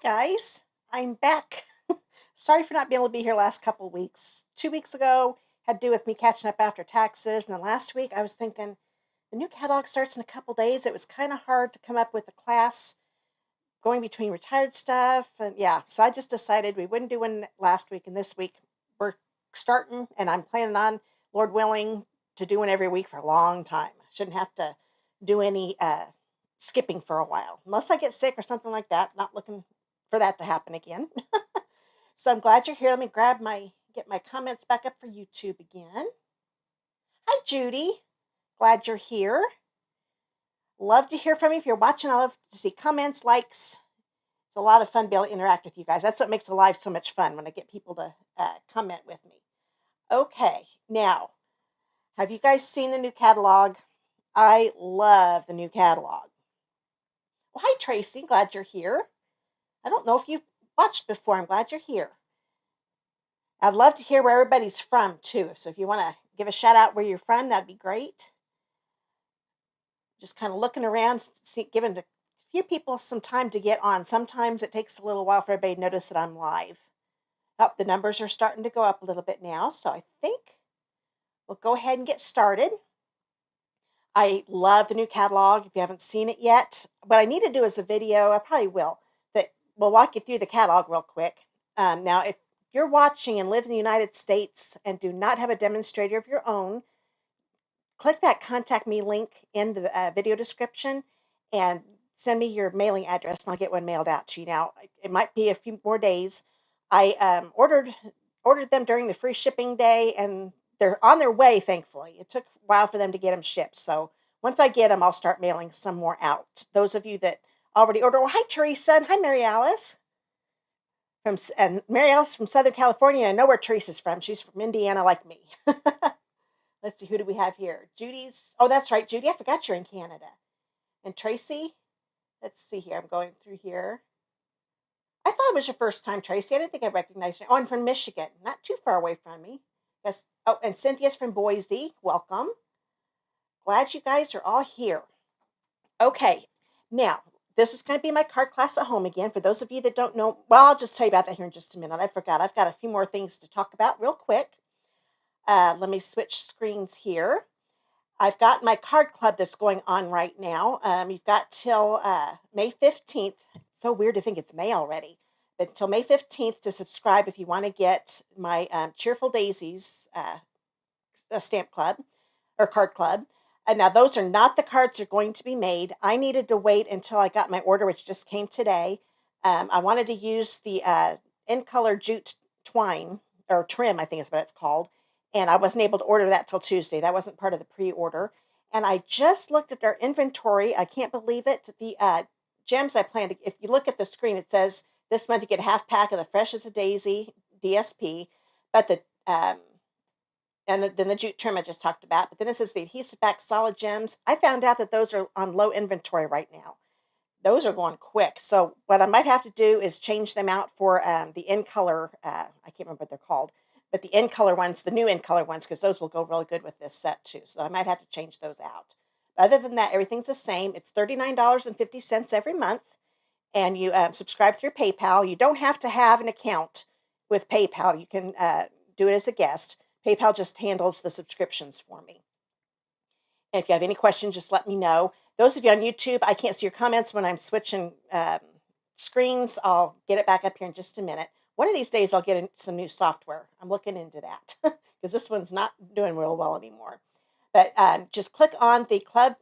Guys, I'm back. Sorry for not being able to be here last couple of weeks. 2 weeks ago had to do with me catching up after taxes, and then last week I was thinking the new catalog starts in a couple days. It was kind of hard to come up with a class going between retired stuff, and yeah, so I just decided we wouldn't do one last week, and this week we're starting, and I'm planning on, Lord willing, to do one every week for a long time. I shouldn't have to do any skipping for a while, unless I get sick or something like that. Not looking for that to happen again. So I'm glad you're here. Let me get my comments back up for YouTube again. Hi, Judy. Glad you're here. Love to hear from you. If you're watching, I love to see comments, likes. It's a lot of fun to be able to interact with you guys. That's what makes the live so much fun, when I get people to comment with me. Okay, now, have you guys seen the new catalog? I love the new catalog. Well, hi, Tracy. Glad you're here. I don't know if you've watched before. I'm glad you're here. I'd love to hear where everybody's from, too. So if you want to give a shout out where you're from, that'd be great. Just kind of looking around, giving a few people some time to get on. Sometimes it takes a little while for everybody to notice that I'm live. Oh, the numbers are starting to go up a little bit now, so I think we'll go ahead and get started. I love the new catalog. If you haven't seen it yet, what I need to do is a video, I probably will, that will walk you through the catalog real quick. Now, if you're watching and live in the United States and do not have a demonstrator of your own, click that contact me link in the video description and send me your mailing address, and I'll get one mailed out to you. Now, it might be a few more days. I ordered them during the free shipping day, and they're on their way, thankfully. It took a while for them to get them shipped, so once I get them, I'll start mailing some more out. Those of you that already ordered, well, hi, Teresa, and hi, Mary Alice. And Mary Alice from Southern California. I know where Teresa's from. She's from Indiana, like me. Let's see, who do we have here? Judy's. Oh, that's right, Judy. I forgot you're in Canada. And Tracy. Let's see here. I'm going through here. I thought it was your first time, Tracy. I didn't think I recognized you. Oh, I'm from Michigan. Not too far away from me. Yes. Oh, and Cynthia's from Boise. Welcome. Glad you guys are all here. Okay. Now, this is going to be my card class at home again. For those of you that don't know, well, I'll just tell you about that here in just a minute. I forgot. I've got a few more things to talk about real quick. Let me switch screens here. I've got my card club that's going on right now. You've got till May 15th. It's so weird to think it's May already. But till May 15th to subscribe if you want to get my Cheerful Daisies stamp club or card club. Now, those are not the cards that are going to be made. I needed to wait until I got my order, which just came today. I wanted to use the in color jute twine, or trim, I think is what it's called. And I wasn't able to order that till Tuesday. That wasn't part of the pre-order. And I just looked at our inventory. I can't believe it. The gems I planned to, if you look at the screen, it says this month you get a half pack of the Fresh as a Daisy DSP, but then the jute trim I just talked about. But then it says the adhesive-backed solid gems. I found out that those are on low inventory right now. Those are going quick. So what I might have to do is change them out for the in color. I can't remember what they're called, but the in color ones, the new in color ones, because those will go really good with this set too. So I might have to change those out. But other than that, everything's the same. It's $39.50 every month, and you subscribe through PayPal. You don't have to have an account with PayPal. You can do it as a guest. PayPal just handles the subscriptions for me. And if you have any questions, just let me know. Those of you on YouTube, I can't see your comments when I'm switching screens. I'll get it back up here in just a minute. One of these days, I'll get some new software. I'm looking into that because this one's not doing real well anymore. But just click on the card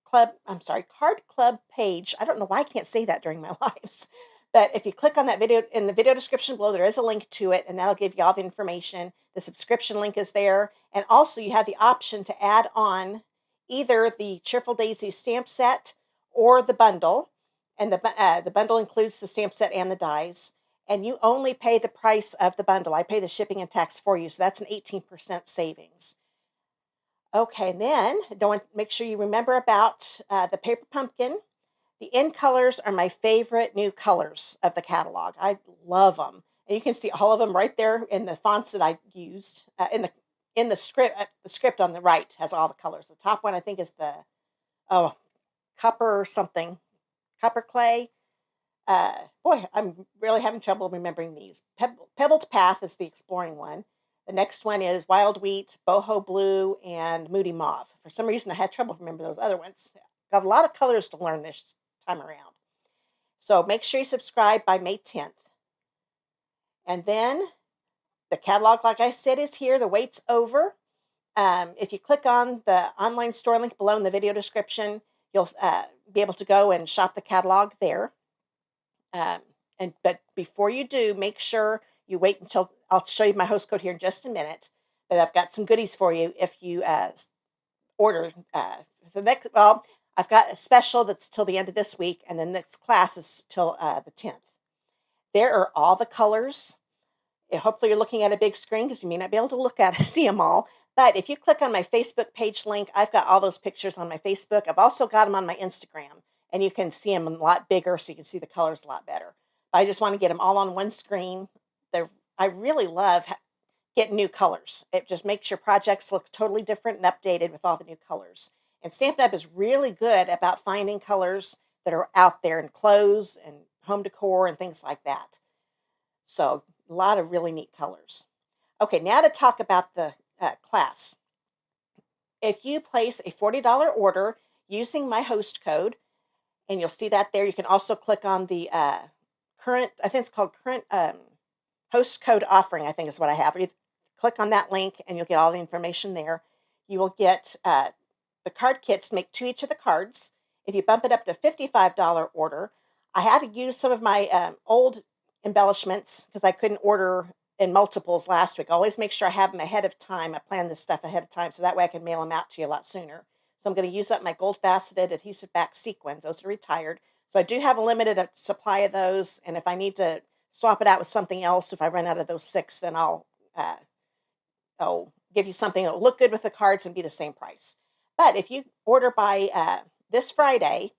club page. I don't know why I can't say that during my lives. But if you click on that video, in the video description below, there is a link to it, and that'll give you all the information. The subscription link is there. And also, you have the option to add on either the Cheerful Daisy stamp set or the bundle. And the bundle includes the stamp set and the dies. And you only pay the price of the bundle. I pay the shipping and tax for you, so that's an 18% savings. Okay, and then make sure you remember about the paper pumpkin. The in colors are my favorite new colors of the catalog. I love them. And you can see all of them right there in the fonts that I used. In the script on the right has all the colors. The top one I think is the copper something, copper clay. Boy, I'm really having trouble remembering these. Pebbled Path is the exploring one. The next one is Wild Wheat, Boho Blue, and Moody Mauve. For some reason, I had trouble remembering those other ones. Got a lot of colors to learn this time around. So make sure you subscribe by May 10th. And then the catalog, like I said, is here. The wait's over. If you click on the online store link below in the video description, you'll be able to go and shop the catalog there. But before you do, make sure you wait until I'll show you my host code here in just a minute. But I've got some goodies for you if you order the next. Well, I've got a special that's till the end of this week, and the next class is till the 10th. There are all the colors. Hopefully, you're looking at a big screen because you may not be able to see them all. But if you click on my Facebook page link, I've got all those pictures on my Facebook. I've also got them on my Instagram, and you can see them a lot bigger so you can see the colors a lot better. I just want to get them all on one screen. I really love getting new colors. It just makes your projects look totally different and updated with all the new colors. And Stampin' Up! Is really good about finding colors that are out there in clothes and home decor and things like that. So a lot of really neat colors. Okay, now to talk about the class. If you place a $40 order using my host code, and you'll see that there, you can also click on the current, I think it's called current host code offering, I think is what I have. You click on that link and you'll get all the information there. You will get the card kits to make 2 each of the cards. If you bump it up to $55 order, I had to use some of my old embellishments because I couldn't order in multiples last week. I always make sure I have them ahead of time. I plan this stuff ahead of time so that way I can mail them out to you a lot sooner. So I'm going to use up my Gold Faceted Adhesive-Backed Sequins. Those are retired. So I do have a limited supply of those, and if I need to swap it out with something else, if I run out of those 6, then I'll give you something that will look good with the cards and be the same price. But if you order by this Friday,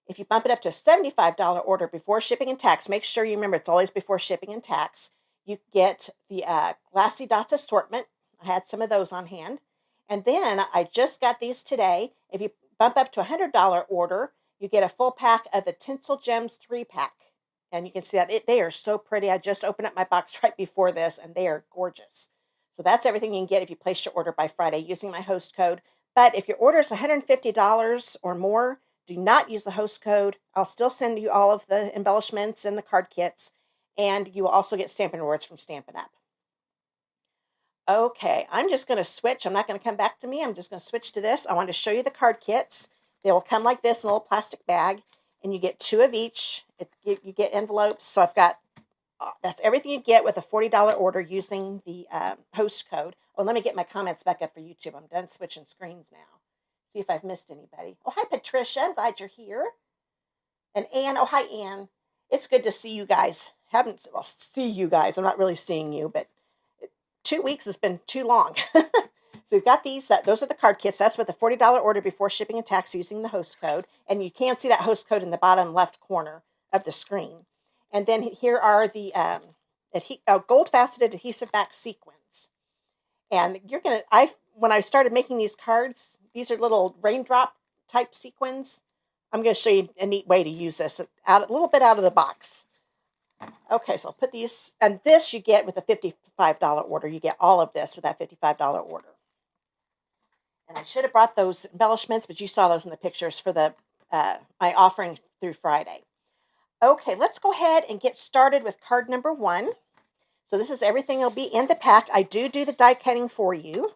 if you bump it up to a $75 order before shipping and tax, make sure you remember it's always before shipping and tax, you get the Glassy Dots assortment. I had some of those on hand. And then I just got these today. If you bump up to a $100 order, you get a full pack of the Tinsel Gems 3-pack. And you can see that they are so pretty. I just opened up my box right before this, and they are gorgeous. So that's everything you can get if you place your order by Friday using my host code. But if your order is $150 or more, do not use the host code. I'll still send you all of the embellishments and the card kits, and you will also get Stampin' Rewards from Stampin' Up! Okay, I'm just going to switch. I'm not going to come back to me. I'm just going to switch to this. I want to show you the card kits. They will come like this in a little plastic bag, and you get 2 of each. You get envelopes. So I've got, that's everything you get with a $40 order using the host code. Oh, let me get my comments back up for YouTube. I'm done switching screens now. See if I've missed anybody. Oh, hi, Patricia. I'm glad you're here. And Ann. Oh, hi, Ann. It's good to see you guys. See you guys. I'm not really seeing you, but 2 weeks has been too long. So we've got these. Those are the card kits. That's with the $40 order before shipping and tax using the host code. And you can see that host code in the bottom left corner of the screen. And then here are the Gold Faceted Adhesive-Backed Sequins. And when I started making these cards, these are little raindrop type sequins. I'm going to show you a neat way to use this a little bit out of the box. Okay, so I'll put these, and this you get with a $55 order. You get all of this with that $55 order. And I should have brought those embellishments, but you saw those in the pictures for the my offering through Friday. Okay, let's go ahead and get started with card number 1. So this is everything that'll be in the pack. I do the die cutting for you.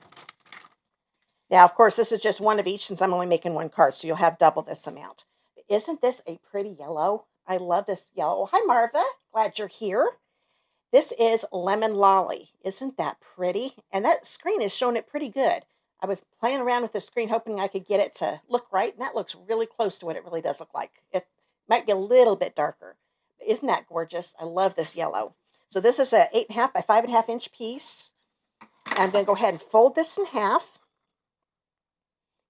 Now, of course, this is just 1 of each since I'm only making 1 card, so you'll have double this amount. But isn't this a pretty yellow? I love this yellow. Oh, hi, Marva. Glad you're here. This is Lemon Lolly. Isn't that pretty? And that screen is showing it pretty good. I was playing around with the screen hoping I could get it to look right, and that looks really close to what it really does look like. It might be a little bit darker. But isn't that gorgeous? I love this yellow. So this is a 8.5 by 5.5 inch piece. I'm going to go ahead and fold this in half.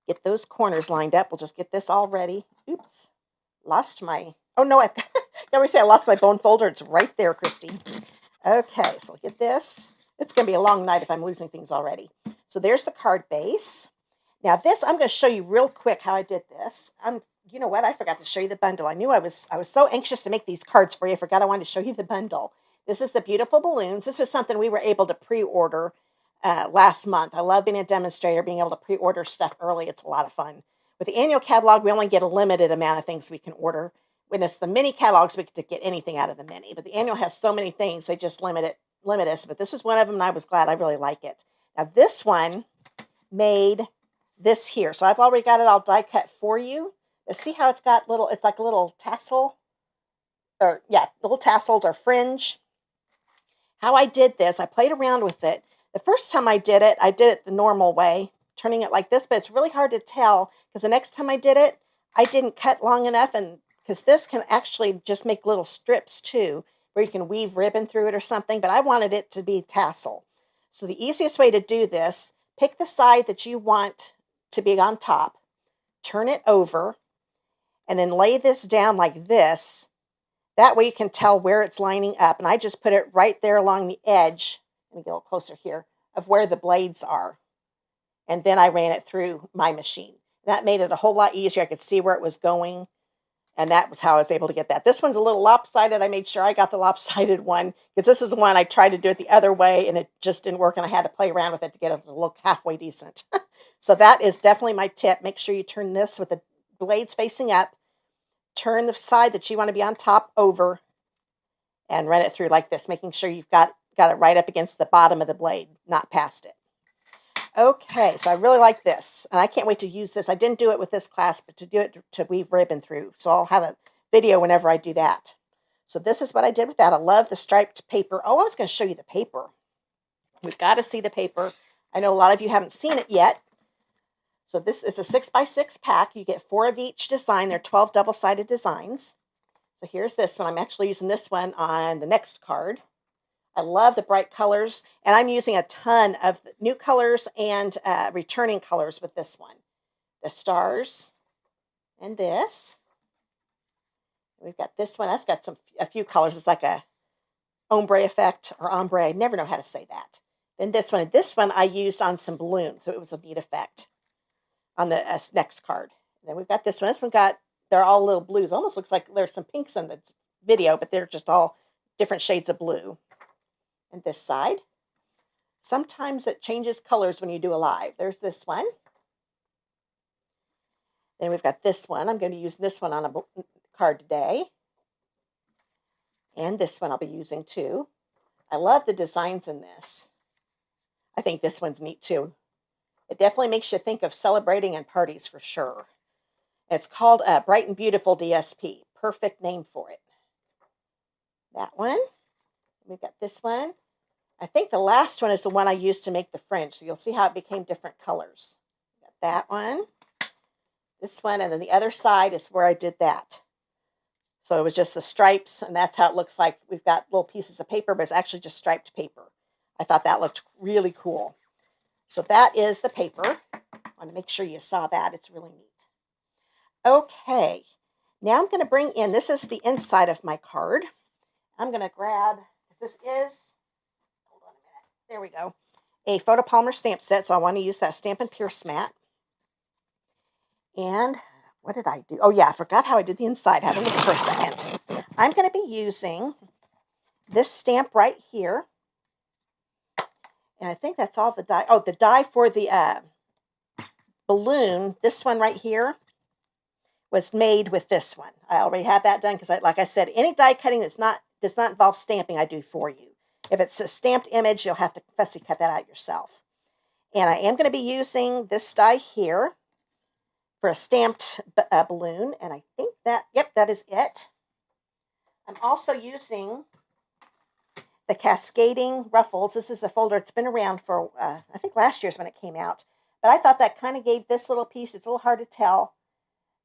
Get those corners lined up. We'll just get this all ready. Oops. Lost my... Oh, no, I always say I lost my bone folder. It's right there, Christy. Okay, so I'll get this. It's going to be a long night if I'm losing things already. So there's the card base. Now this, I'm going to show you real quick how I did this. you know what? I forgot to show you the bundle. I was so anxious to make these cards for you. I forgot I wanted to show you the bundle. This is the beautiful balloons. This was something we were able to pre-order last month. I love being a demonstrator, being able to pre-order stuff early. It's a lot of fun. With the annual catalog, we only get a limited amount of things we can order. When it's the mini catalogs, we get to get anything out of the mini. But the annual has so many things, they just limit us. But this is one of them, and I was glad. I really like it. Now, this one made this here. So I've already got it all die cut for you. But see how it's got little, it's like a little tassel, or yeah, little tassels or fringe. How I did this, I played around with it. The first time I did it the normal way, turning it like this, but it's really hard to tell because the next time I did it, I didn't cut long enough, and because this can actually just make little strips too, where you can weave ribbon through it or something, but I wanted it to be tassel. So the easiest way to do this, pick the side that you want to be on top, turn it over, and then lay this down like this. That way you can tell where it's lining up. And I just put it right there along the edge, let me get a little closer here, of where the blades are. And then I ran it through my machine. That made it a whole lot easier. I could see where it was going. And that was how I was able to get that. This one's a little lopsided. I made sure I got the lopsided one because this is the one I tried to do it the other way and it just didn't work and I had to play around with it to get it to look halfway decent. So that is definitely my tip. Make sure you turn this with the blades facing up. Turn the side that you want to be on top over and run it through like this, making sure you've got it right up against the bottom of the blade, not past it. Okay, so I really like this, and I can't wait to use this. I didn't do it with this class, but to do it to weave ribbon through. So I'll have a video whenever I do that. So this is what I did with that. I love the striped paper. Oh, I was going to show you the paper. We've got to see the paper. I know a lot of you haven't seen it yet. So this is a 6x6 pack. You get 4 of each design. They're 12 double-sided designs. So here's this one. I'm actually using this one on the next card. I love the bright colors, and I'm using a ton of new colors and returning colors with this one. The stars and this. We've got this one. That's got a few colors. It's like a ombre effect or ombre. I never know how to say that. Then this one. And this one I used on some balloons, so it was a neat effect on the next card. And then we've got this one. This one they're all little blues. Almost looks like there's some pinks in the video, but they're just all different shades of blue. And this side. Sometimes it changes colors when you do a live. There's this one. Then we've got this one. I'm going to be using this one on a card today. And this one I'll be using too. I love the designs in this. I think this one's neat too. It definitely makes you think of celebrating and parties for sure. It's called Bright and Beautiful DSP. Perfect name for it. That one. We've got this one. I think the last one is the one I used to make the fringe. So you'll see how it became different colors. Got that one. This one. And then the other side is where I did that. So it was just the stripes. And that's how it looks like. We've got little pieces of paper, but it's actually just striped paper. I thought that looked really cool. So that is the paper. I want to make sure you saw that. It's really neat. Okay. Now I'm going to bring in, this is the inside of my card. I'm going to grab, this is, hold on a minute, there we go, a photopolymer stamp set, so I want to use that Stampin' Pierce mat. And what did I do? Oh yeah, I forgot how I did the inside. I had to look for a second. I'm going to be using this stamp right here. And I think that's all the die. Oh, the die for the balloon, this one right here, was made with this one. I already have that done because, like I said, any die cutting does not involve stamping, I do for you. If it's a stamped image, you'll have to fussy cut that out yourself. And I am going to be using this die here for a stamped balloon. And I think that is it. I'm also using the cascading ruffles. This is a folder. It's been around for, I think last year's when it came out. But I thought that kind of gave this little piece, it's a little hard to tell.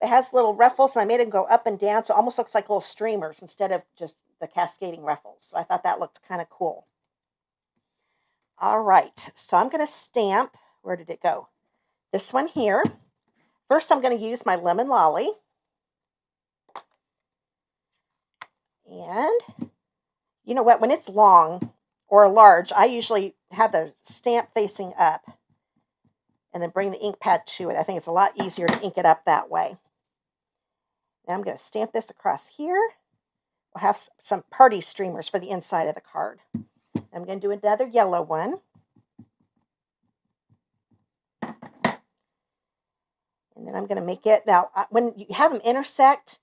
It has little ruffles, and I made them go up and down, so it almost looks like little streamers instead of just the cascading ruffles. So I thought that looked kind of cool. All right, so I'm going to stamp, where did it go? This one here. First, I'm going to use my Lemon Lolly. And you know what? When it's long or large, I usually have the stamp facing up and then bring the ink pad to it. I think it's a lot easier to ink it up that way. Now I'm going to stamp this across here. We'll have some party streamers for the inside of the card. I'm going to do another yellow one. And then I'm going to make it. Now, when you have them intersect,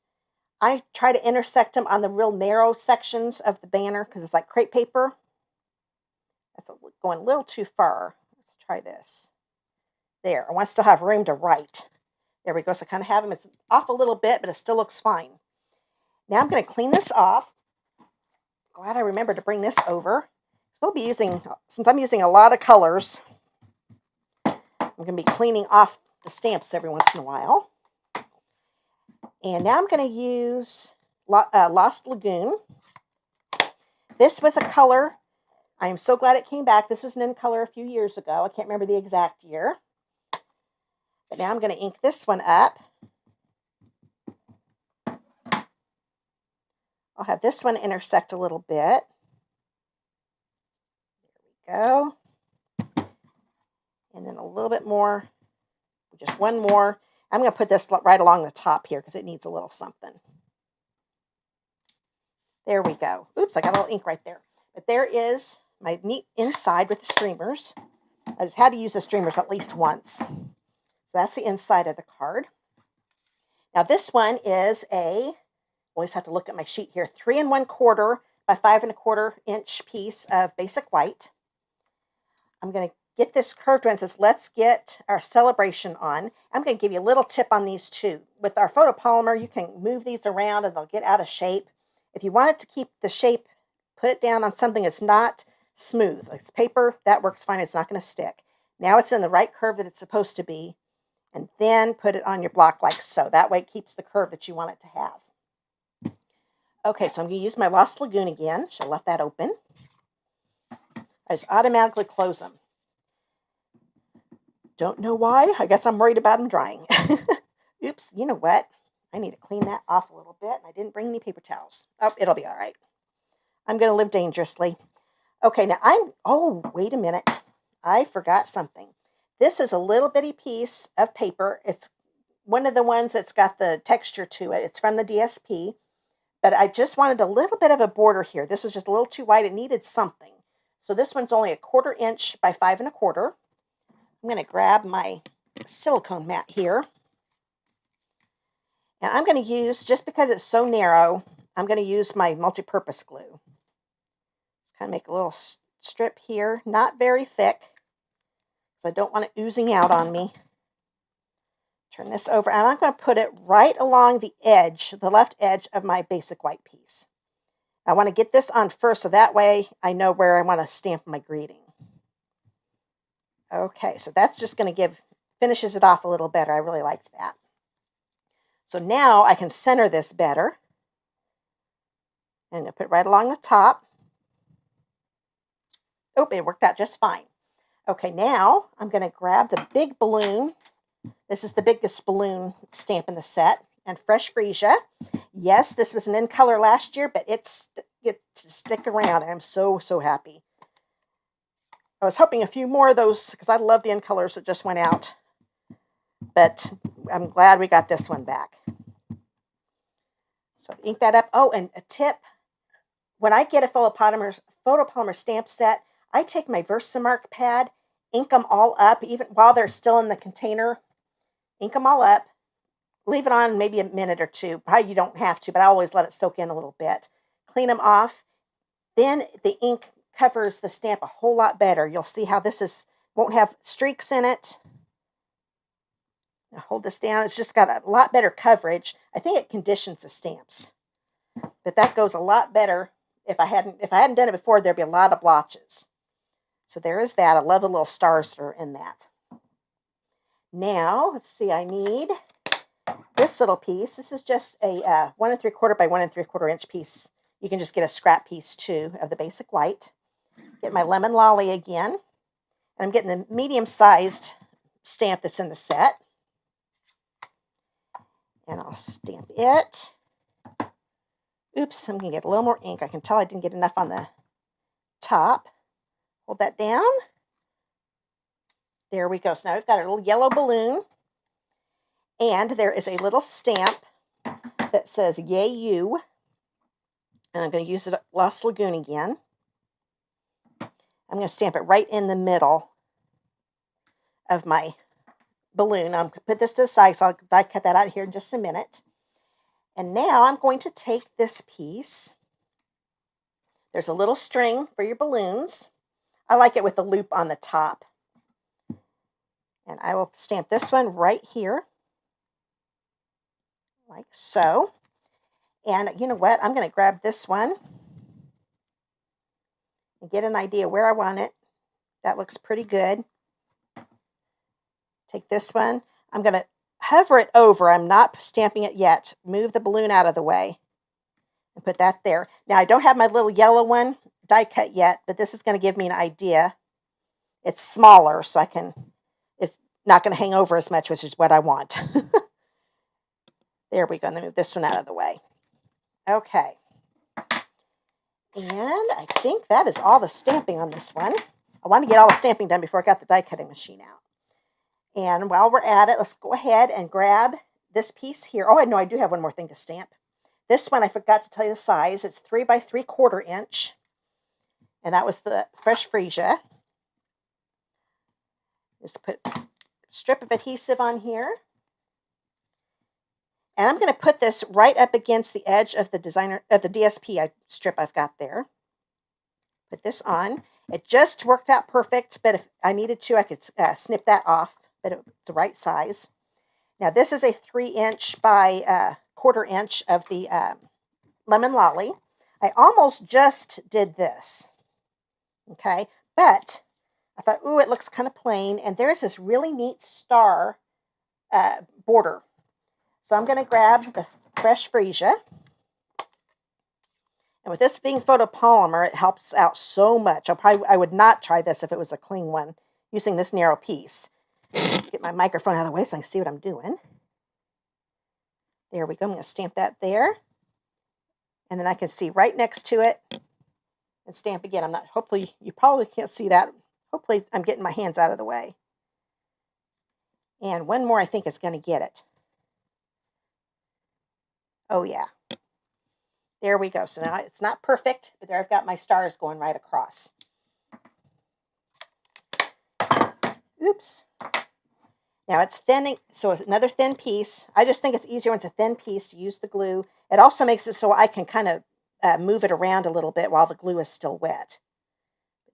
I try to intersect them on the real narrow sections of the banner because it's like crepe paper. That's going a little too far. Let's try this. There. I want to still have room to write. There we go. So I kind of have them. It's off a little bit, but it still looks fine. Now I'm going to clean this off. Glad I remembered to bring this over. We'll be using, since I'm using a lot of colors, I'm going to be cleaning off the stamps every once in a while. And now I'm going to use Lost Lagoon. This was a color. I am so glad it came back. This was an in color a few years ago. I can't remember the exact year. But now I'm going to ink this one up. I'll have this one intersect a little bit. There we go. And then a little bit more. Just one more. I'm going to put this right along the top here because it needs a little something. There we go. Oops, I got a little ink right there. But there is my neat inside with the streamers. I just had to use the streamers at least once. So that's the inside of the card. Now this one is a, always have to look at my sheet here, 3 1/4 by 5 1/4 inch piece of basic white. I'm going to get this curved one. It says, let's get our celebration on. I'm going to give you a little tip on these too. With our photopolymer, you can move these around and they'll get out of shape. If you want it to keep the shape, put it down on something that's not smooth. Like it's paper, that works fine. It's not going to stick. Now it's in the right curve that it's supposed to be. And then put it on your block like so. That way it keeps the curve that you want it to have. Okay, so I'm going to use my Lost Lagoon again. Should have left that open. I just automatically close them. Don't know why. I guess I'm worried about them drying. Oops, you know what? I need to clean that off a little bit. And I didn't bring any paper towels. Oh, it'll be all right. I'm going to live dangerously. Okay, now oh, wait a minute. I forgot something. This is a little bitty piece of paper. It's one of the ones that's got the texture to it. It's from the DSP. But I just wanted a little bit of a border here. This was just a little too wide. It needed something. So this one's only 1/4 inch by 5 1/4. I'm going to grab my silicone mat here. And I'm going to use, just because it's so narrow, I'm going to use my multi-purpose glue. Just kind of make a little strip here. Not very thick, because I don't want it oozing out on me. Turn this over, and I'm going to put it right along the edge, the left edge of my basic white piece. I want to get this on first, so that way I know where I want to stamp my greeting. Okay, so that's just going to finishes it off a little better. I really liked that. So now I can center this better. And I'll put it right along the top. Oh, it worked out just fine. Okay, now I'm going to grab the big balloon. This is the biggest balloon stamp in the set. And Fresh Freesia. Yes, this was an in color last year, but it's to stick around. I'm so, so happy. I was hoping a few more of those because I love the in colors that just went out. But I'm glad we got this one back. So ink that up. Oh, and a tip. When I get a photopolymer stamp set, I take my Versamark pad, ink them all up, even while they're still in the container. Ink them all up. Leave it on maybe a minute or two. Probably you don't have to, but I always let it soak in a little bit. Clean them off. Then the ink covers the stamp a whole lot better. You'll see how this won't have streaks in it. Now hold this down. It's just got a lot better coverage. I think it conditions the stamps. But that goes a lot better. If I hadn't done it before, there'd be a lot of blotches. So there is that. I love the little stars that are in that. Now, let's see, I need this little piece. This is just a 1 3/4 by 1 3/4 inch piece. You can just get a scrap piece too of the basic white. Get my lemon lolly again. And I'm getting the medium-sized stamp that's in the set. And I'll stamp it. Oops, I'm going to get a little more ink. I can tell I didn't get enough on the top. Hold that down. There we go. So now we've got a little yellow balloon. And there is a little stamp that says Yay You. And I'm going to use it Lost Lagoon again. I'm going to stamp it right in the middle of my balloon. I'm going to put this to the side, so I'll die cut that out here in just a minute. And now I'm going to take this piece. There's a little string for your balloons. I like it with a loop on the top. And I will stamp this one right here, like so. And you know what? I'm going to grab this one and get an idea where I want it. That looks pretty good. Take this one. I'm going to hover it over. I'm not stamping it yet. Move the balloon out of the way and put that there. Now, I don't have my little yellow one die cut yet, but this is going to give me an idea. It's smaller, so it's not going to hang over as much, which is what I want. There we go. I'm going to move this one out of the way. Okay. And I think that is all the stamping on this one. I want to get all the stamping done before I got the die cutting machine out. And while we're at it, let's go ahead and grab this piece here. Oh, no, I do have one more thing to stamp. This one, I forgot to tell you the size. It's 3 by 3/4 inch. And that was the Fresh Freesia. Just put a strip of adhesive on here. And I'm going to put this right up against the edge of the DSP strip I've got there. Put this on. It just worked out perfect, but if I needed to, I could snip that off, but it's the right size. Now, this is a 3-inch by 1/4 inch of the Lemon Lolly. I almost just did this, okay? But I thought, ooh, it looks kind of plain, and there's this really neat star border. So I'm going to grab the Fresh Freesia. And with this being photopolymer, it helps out so much. I would not try this if it was a clean one, using this narrow piece. Get my microphone out of the way so I can see what I'm doing. There we go. I'm going to stamp that there. And then I can see right next to it and stamp again. Hopefully, you probably can't see that. Hopefully, I'm getting my hands out of the way. And one more, I think, is going to get it. Oh, yeah. There we go. So now it's not perfect, but there I've got my stars going right across. Oops. Now it's thinning, so it's another thin piece. I just think it's easier when it's a thin piece to use the glue. It also makes it so I can kind of move it around a little bit while the glue is still wet.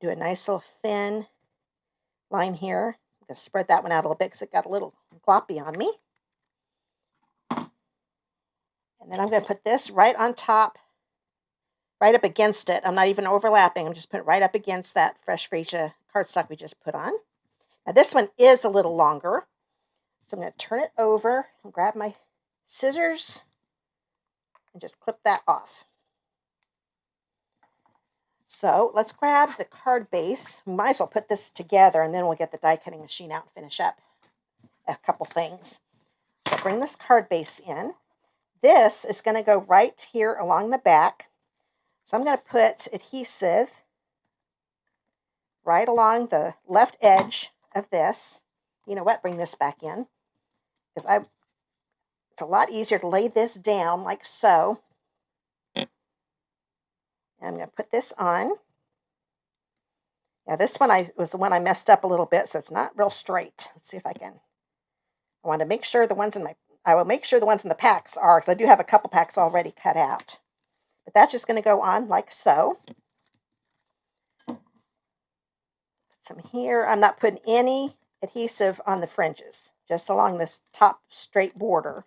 Do a nice little thin line here. I'm going to spread that one out a little bit because it got a little gloppy on me. And then I'm going to put this right on top, right up against it. I'm not even overlapping. I'm just putting it right up against that Fresh Freesia cardstock we just put on. Now this one is a little longer. So I'm going to turn it over and grab my scissors and just clip that off. So let's grab the card base. We might as well put this together and then we'll get the die cutting machine out and finish up a couple things. So bring this card base in. This is going to go right here along the back. So I'm going to put adhesive right along the left edge of this. You know what? Bring this back in. Because it's a lot easier to lay this down like so. And I'm going to put this on. Now this one was the one I messed up a little bit, so it's not real straight. Let's see if I can. I want to make sure I will make sure the ones in the packs are, because I do have a couple packs already cut out. But that's just going to go on like so. Put some here. I'm not putting any adhesive on the fringes, just along this top straight border.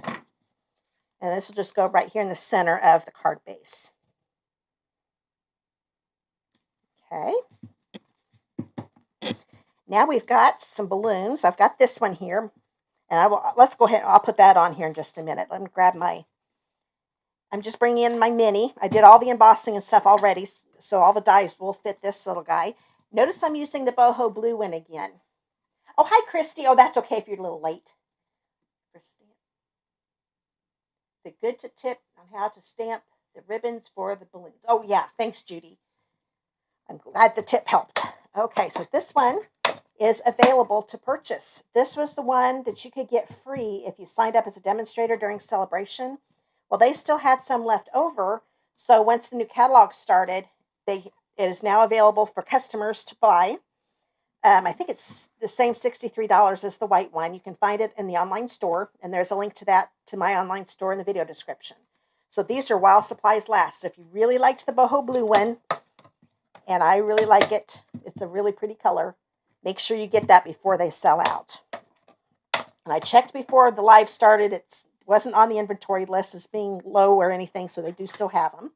And this will just go right here in the center of the card base. Okay. Now we've got some balloons. I've got this one here. And let's go ahead. I'll put that on here in just a minute. Let me grab I'm just bringing in my mini. I did all the embossing and stuff already, so all the dies will fit this little guy. Notice I'm using the boho blue one again. Oh, hi, Christy. Oh, that's okay if you're a little late. Christy. Is it good to tip on how to stamp the ribbons for the balloons? Oh, yeah. Thanks, Judy. I'm glad the tip helped. Okay, so this one is available to purchase. This was the one that you could get free if you signed up as a demonstrator during celebration. Well, they still had some left over, so once the new catalog started, it is now available for customers to buy. I think it's the same $63 as the white one. You can find it in the online store, and there's a link to that, to my online store, in the video description. So these are while supplies last. So if you really liked the boho blue one, and I really like it, it's a really pretty color, make sure you get that before they sell out. And I checked before the live started. It wasn't on the inventory list as being low or anything, so they do still have them.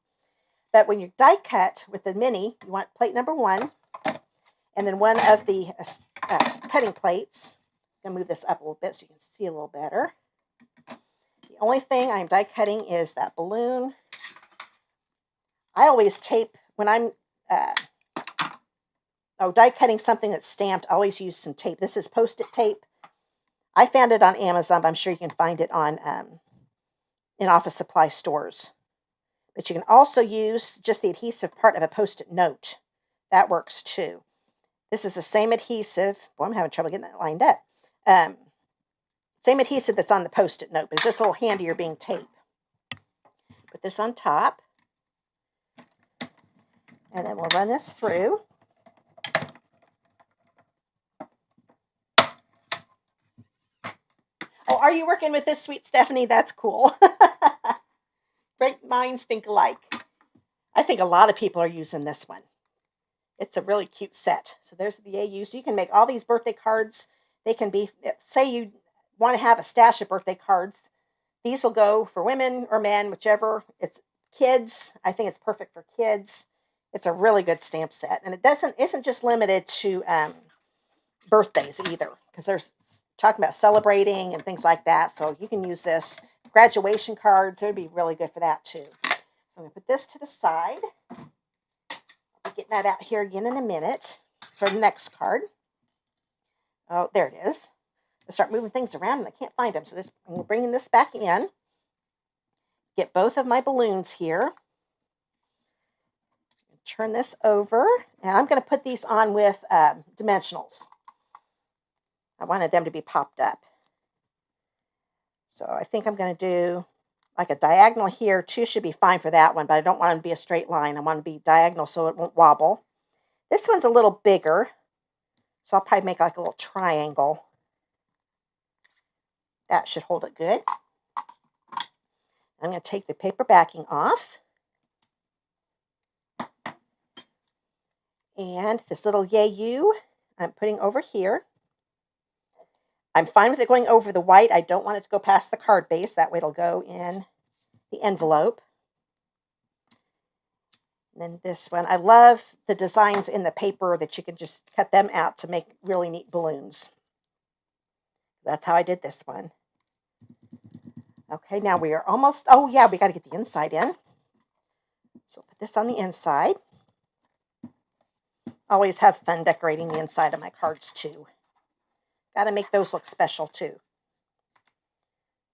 But when you die cut with the mini, you want plate number 1, and then one of the cutting plates. I'm going to move this up a little bit so you can see a little better. The only thing I'm die cutting is that balloon. I always tape, when I'm die cutting something that's stamped, I always use some tape. This is Post-it tape. I found it on Amazon, but I'm sure you can find it on in office supply stores. But you can also use just the adhesive part of a Post-it note. That works too. This is the same adhesive. Boy, I'm having trouble getting that lined up. Same adhesive that's on the Post-it note, but it's just a little handier being tape. Put this on top. And then we'll run this through. Oh, are you working with this, sweet Stephanie? That's cool. Great minds think alike. I think a lot of people are using this one. It's a really cute set. So there's the AU. So you can make all these birthday cards. They can be, say you want to have a stash of birthday cards. These will go for women or men, whichever. It's kids. I think it's perfect for kids. It's a really good stamp set. And it isn't just limited to birthdays either, because there's talking about celebrating and things like that. So you can use this. Graduation cards, it would be really good for that too. So I'm going to put this to the side. I'll be getting that out here again in a minute for the next card. Oh, there it is. I start moving things around and I can't find them. So we're bringing this back in. Get both of my balloons here. Turn this over. And I'm going to put these on with dimensionals. I wanted them to be popped up. So I think I'm going to do like a diagonal here. 2 should be fine for that one, but I don't want them to be a straight line. I want to be diagonal so it won't wobble. This one's a little bigger, so I'll probably make like a little triangle. That should hold it good. I'm going to take the paper backing off. And this little yay-you I'm putting over here. I'm fine with it going over the white. I don't want it to go past the card base. That way it'll go in the envelope. And then this one. I love the designs in the paper that you can just cut them out to make really neat balloons. That's how I did this one. Okay, now we are almost, oh yeah, we got to get the inside in. So put this on the inside. Always have fun decorating the inside of my cards too. Got to make those look special too.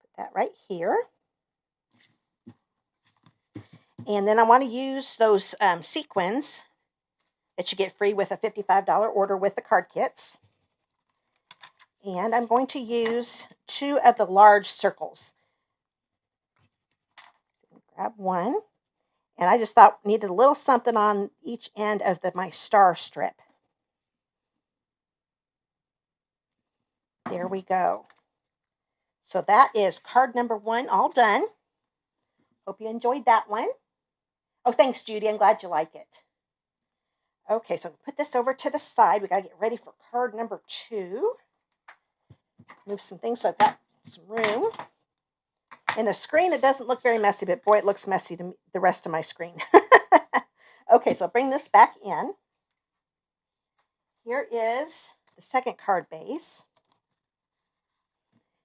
Put that right here. And then I want to use those sequins that you get free with a $55 order with the card kits. And I'm going to use 2 of the large circles. Grab one. And I just thought needed a little something on each end of my star strip. There we go. So that is card number 1 all done. Hope you enjoyed that one. Oh, thanks, Judy. I'm glad you like it. Okay, so put this over to the side. We got to get ready for card number 2. Move some things so I've got some room. In the screen, it doesn't look very messy, but boy, it looks messy to the rest of my screen. Okay, so I'll bring this back in. Here is the second card base.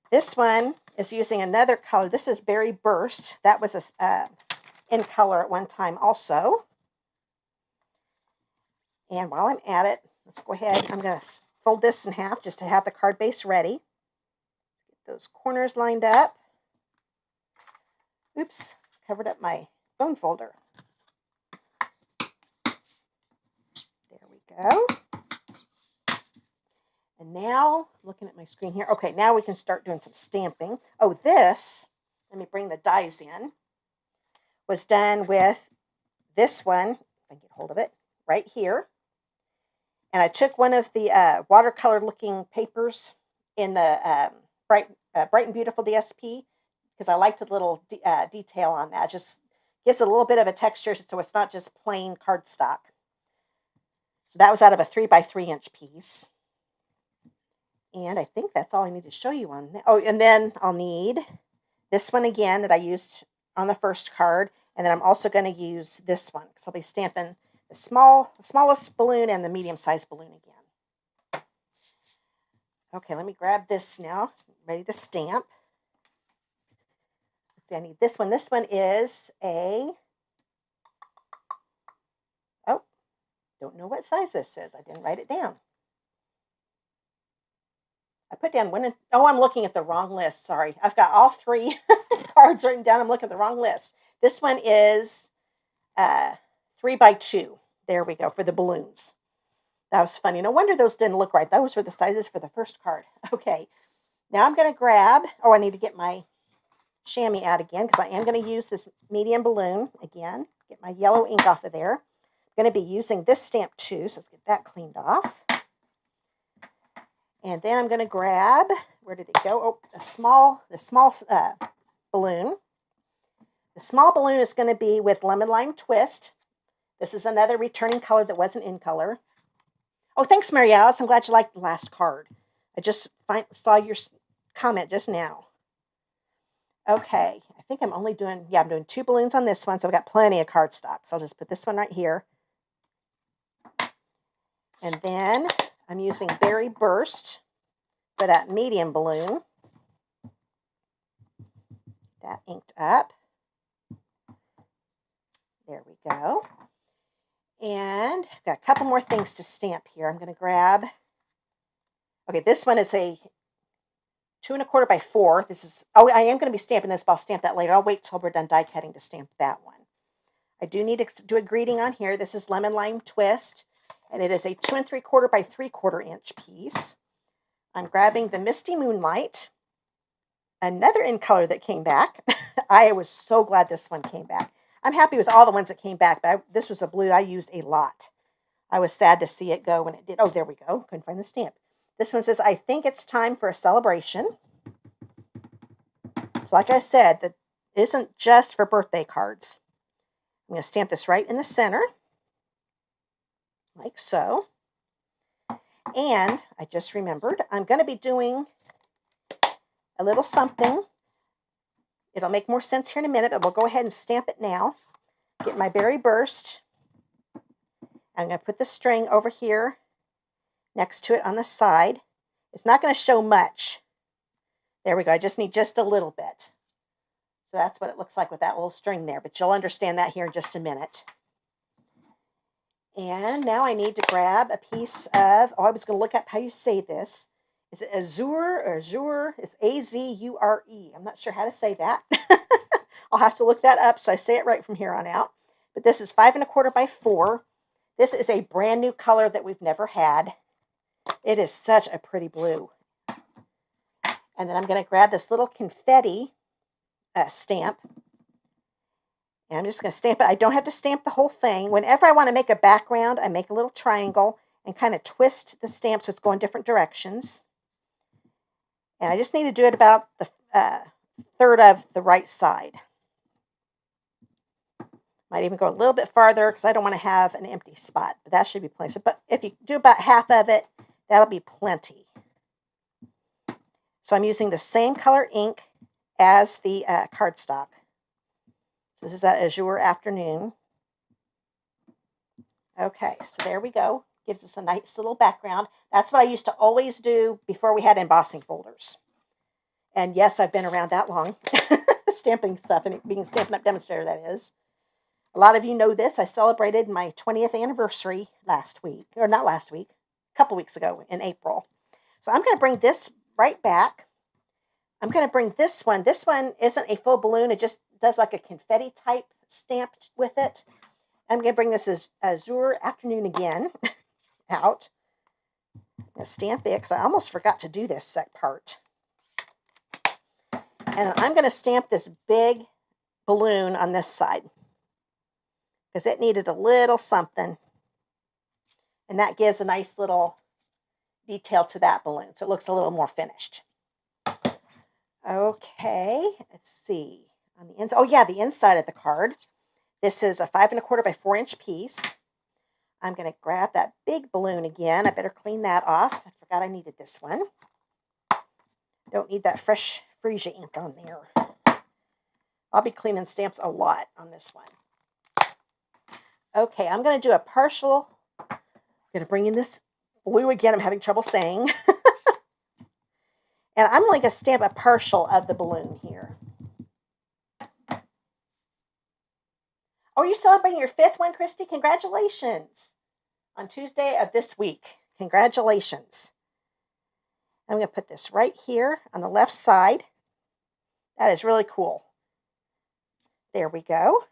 This one is using another color. This is Berry Burst. That was in color at one time also. And while I'm at it, let's go ahead. I'm going to fold this in half just to have the card base ready. Get those corners lined up. Oops, covered up my bone folder. There we go. now, looking at my screen here. Okay, now we can start doing some stamping. Oh, this, let me bring the dies in, was done with this one, if I can get hold of it, right here. And I took one of the watercolor looking papers in the Bright and Beautiful DSP because I liked the little detail on that. It just gives it a little bit of a texture so it's not just plain cardstock. So that was out of a 3x3 inch piece. And I think that's all I need to show you on that. Oh, and then I'll need this one again that I used on the first card. And then I'm also going to use this one because I'll be stamping the smallest balloon and the medium-sized balloon again. Okay, let me grab this now. It's ready to stamp. Let's see, I need this one. This one is a... Oh, don't know what size this is. I didn't write it down. I put down one. Oh, I'm looking at the wrong list. Sorry. I've got all three cards written down. I'm looking at the wrong list. This one is 3x2. There we go, for the balloons. That was funny. No wonder those didn't look right. Those were the sizes for the first card. Okay. Now I'm going to grab, oh, I need to get my chamois out again because I am going to use this medium balloon again. Get my yellow ink off of there. I'm going to be using this stamp too, so let's get that cleaned off. And then I'm going to grab, where did it go? Oh, the small balloon. The small balloon is going to be with Lemon Lime Twist. This is another returning color that wasn't in color. Oh, thanks, Mary Alice. I'm glad you liked the last card. I just saw your comment just now. Okay, I think I'm only doing, I'm doing 2 balloons on this one, so I've got plenty of cardstock. So I'll just put this one right here. And then I'm using Berry Burst for that medium balloon. That inked up. There we go. And I've got a couple more things to stamp here. I'm going to grab, okay, this one is a 2 1/4 by 4. This is, oh, I am going to be stamping this, but I'll stamp that later. I'll wait till we're done die cutting to stamp that one. I do need to do a greeting on here. This is Lemon Lime Twist, and it is a 2 3/4 by 3/4 inch piece. I'm grabbing the Misty Moonlight, another in color that came back. I was so glad this one came back. I'm happy with all the ones that came back, but this was a blue I used a lot. I was sad to see it go when it did. Oh, there we go. Couldn't find the stamp. This one says, I think it's time for a celebration. So like I said, that isn't just for birthday cards. I'm going to stamp this right in the center, like so. And I just remembered, I'm going to be doing a little something. It'll make more sense here in a minute, but we'll go ahead and stamp it now. Get my Berry Burst. I'm going to put the string over here next to it on the side. It's not going to show much. There we go. I just need just a little bit. So that's what it looks like with that little string there, but you'll understand that here in just a minute. And now I need to grab a piece of, oh, I was going to look up how you say this. Is it Azure or Azure? It's A-Z-U-R-E. I'm not sure how to say that. I'll have to look that up so I say it right from here on out. But this is 5 1/4 by 4. This is a brand new color that we've never had. It is such a pretty blue. And then I'm going to grab this little confetti stamp. And I'm just going to stamp it. I don't have to stamp the whole thing. Whenever I want to make a background, I make a little triangle and kind of twist the stamp so it's going different directions. And I just need to do it about the third of the right side. Might even go a little bit farther because I don't want to have an empty spot. But that should be plenty. So, but if you do about half of it, that'll be plenty. So I'm using the same color ink as the cardstock. So this is that Azure Afternoon. Okay, so there we go. Gives us a nice little background. That's what I used to always do before we had embossing folders. And yes, I've been around that long. Stamping stuff, and being Stampin' Up! Demonstrator, that is. A lot of you know this. I celebrated my 20th anniversary last week. Or not last week. A couple weeks ago in April. So I'm going to bring this right back. I'm going to bring this one. This one isn't a full balloon. It just does like a confetti type stamp with it. I'm going to bring this as Azure Afternoon again out. I'm going to stamp it because I almost forgot to do this part. And I'm going to stamp this big balloon on this side because it needed a little something. And that gives a nice little detail to that balloon, so it looks a little more finished. Okay, let's see. On the inside, oh yeah, the inside of the card. This is a 5 1/4 by 4-inch piece. I'm going to grab that big balloon again. I better clean that off. I forgot I needed this one. Don't need that fresh freesia ink on there. I'll be cleaning stamps a lot on this one. Okay, I'm going to do a partial. I'm going to bring in this blue again. I'm having trouble saying. And I'm only going to stamp a partial of the balloon here. Oh, you're celebrating your 5th one, Christy? Congratulations. On Tuesday of this week. Congratulations. I'm going to put this right here on the left side. That is really cool. There we go.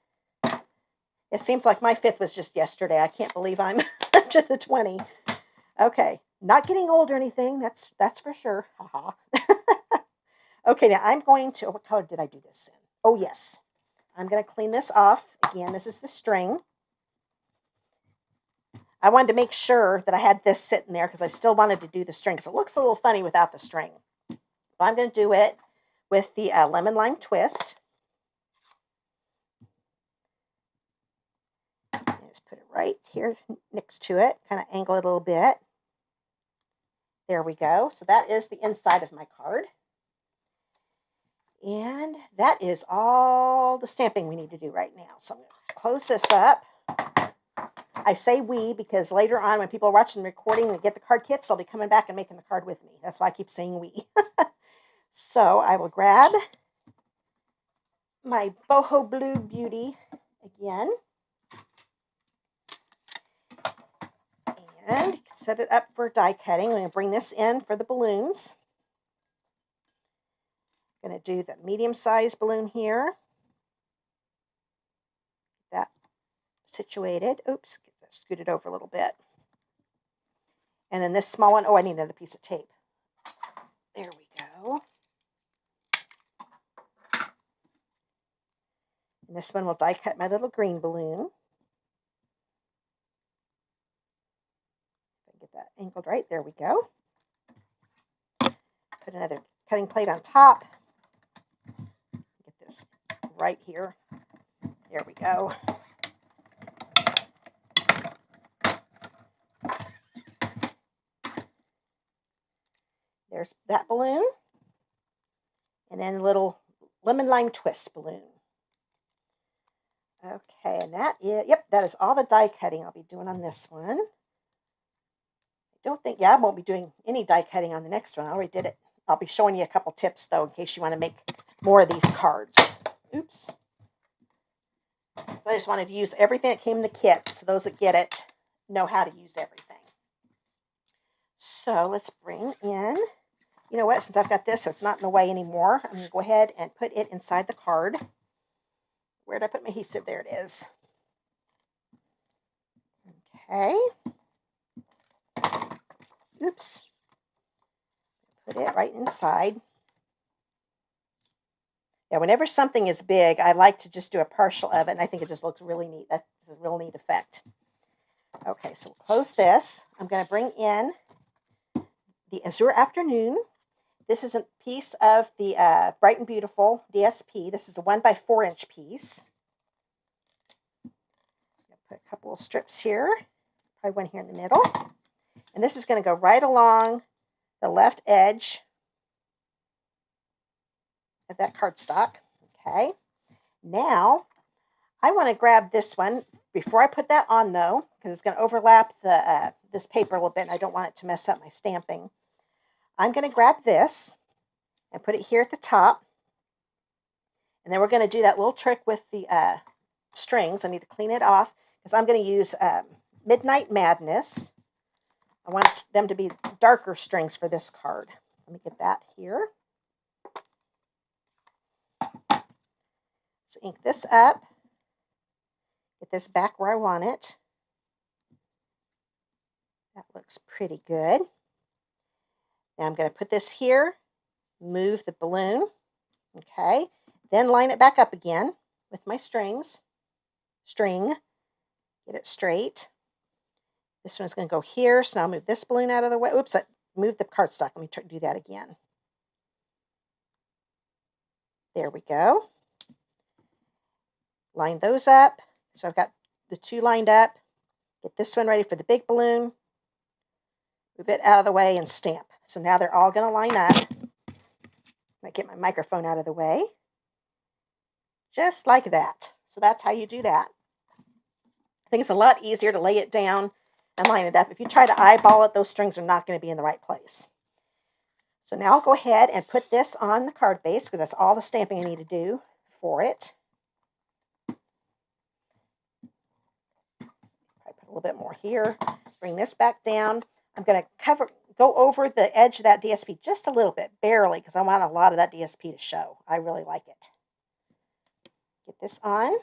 It seems like my 5th was just yesterday. I can't believe I'm to the 20. Okay, not getting old or anything. That's for sure. Haha. Okay, now I'm going to, what color did I do this in? Oh, yes. I'm going to clean this off. Again, this is the string. I wanted to make sure that I had this sitting there because I still wanted to do the string because it looks a little funny without the string. But I'm going to do it with the lemon lime twist. And just put it right here next to it. Kind of angle it a little bit. There we go. So that is the inside of my card. And that is all the stamping we need to do right now. So I'm going to close this up. I say we because later on when people are watching the recording and get the card kits, they'll be coming back and making the card with me. That's why I keep saying we. So I will grab my Boho Blue Beauty again. And set it up for die cutting. I'm going to bring this in for the balloons. I'm going to do the medium-sized balloon here. That situated. Oops, get that scooted over a little bit. And then this small one, oh, I need another piece of tape. There we go. And this one will die cut my little green balloon. Get that angled right. There we go. Put another cutting plate on top. Get this right here. There we go. There's that balloon. And then a little lemon lime twist balloon. Okay, and that is, yep, that is all the die cutting I'll be doing on this one. Don't think, yeah, I won't be doing any die cutting on the next one. I already did it. I'll be showing you a couple tips, though, in case you want to make more of these cards. Oops. So I just wanted to use everything that came in the kit, so those that get it know how to use everything. So let's bring in, you know what, since I've got this, so it's not in the way anymore, I'm going to go ahead and put it inside the card. Where did I put my adhesive? There it is. Okay. Oops. Put it right inside. Yeah, whenever something is big, I like to just do a partial of it, and I think it just looks really neat. That's a real neat effect. Okay, so we'll close this. I'm going to bring in the Azure Afternoon. This is a piece of the Bright and Beautiful DSP. This is a 1 by 4-inch piece. Put a couple of strips here. Probably one here in the middle. And this is going to go right along the left edge of that cardstock. Okay. Now, I want to grab this one. Before I put that on, though, because it's going to overlap the this paper a little bit, and I don't want it to mess up my stamping, I'm going to grab this and put it here at the top. And then we're going to do that little trick with the strings. I need to clean it off because I'm going to use Midnight Madness. I want them to be darker strings for this card. Let me get that here. So ink this up. Get this back where I want it. That looks pretty good. Now I'm going to put this here, move the balloon, okay, then line it back up again with my string, get it straight. This one's going to go here, so now I'll move this balloon out of the way. Oops, I moved the cardstock. Let me do that again. There we go. Line those up. So I've got the two lined up. Get this one ready for the big balloon. Move it out of the way and stamp. So now they're all going to line up. I get my microphone out of the way. Just like that. So that's how you do that. I think it's a lot easier to lay it down and line it up. If you try to eyeball it, those strings are not going to be in the right place. So now I'll go ahead and put this on the card base because that's all the stamping I need to do for it. I put a little bit more here. Bring this back down. I'm going to go over the edge of that DSP just a little bit, barely, because I want a lot of that DSP to show. I really like it. Get this on.